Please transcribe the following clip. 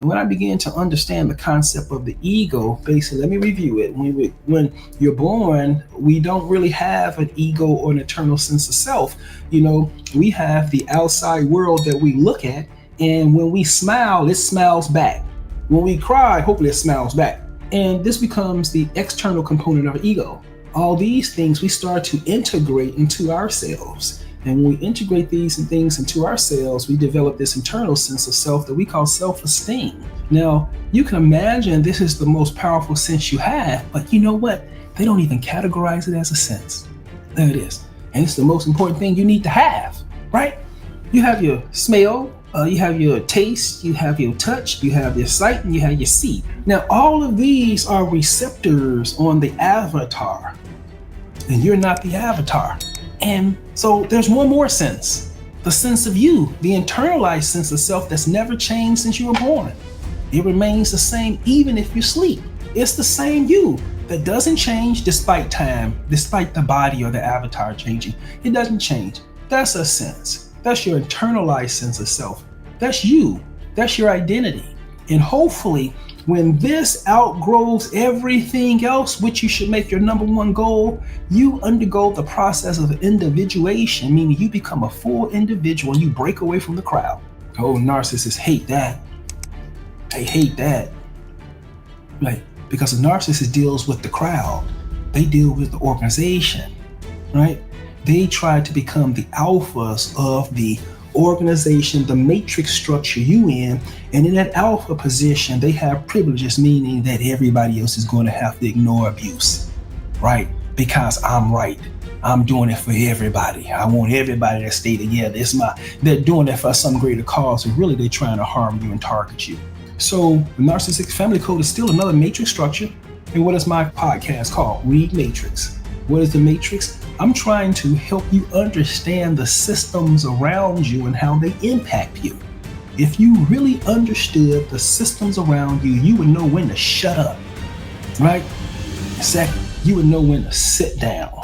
When I began to understand the concept of the ego, basically, let me review it. When you're born, we don't really have an ego or an eternal sense of self. We have the outside world that we look at, and when we smile, it smiles back. When we cry, hopefully it smiles back. And this becomes the external component of ego. All these things we start to integrate into ourselves. And when we integrate these and things into ourselves, we develop this internal sense of self that we call self-esteem. Now, you can imagine this is the most powerful sense you have, but you know what? They don't even categorize it as a sense. There it is. And it's the most important thing you need to have, right? You have your smell, you have your taste, you have your touch, you have your sight, and you have your see. Now, all of these are receptors on the avatar, and you're not the avatar. And so there's one more sense, the sense of you, the internalized sense of self that's never changed since you were born. It remains the same even if you sleep. It's the same you that doesn't change despite time, despite the body or the avatar changing. It doesn't change. That's a sense. That's your internalized sense of self. That's you. That's your identity. And hopefully, when this outgrows everything else, which you should make your number one goal, you undergo the process of individuation, meaning you become a full individual and you break away from the crowd. Oh, narcissists hate that. They hate that. Right? Because a narcissist deals with the crowd. They deal with the organization, right? They try to become the alphas of the organization, the matrix structure you in, and in that alpha position, they have privileges, meaning that everybody else is going to have to ignore abuse, right? Because I'm right. I'm doing it for everybody. I want everybody to stay together. They're doing it for some greater cause, and really they're trying to harm you and target you. So the narcissistic family code is still another matrix structure. And what is my podcast called? Read Matrix. What is the matrix? I'm trying to help you understand the systems around you and how they impact you. If you really understood the systems around you, you would know when to shut up, right? Second, you would know when to sit down.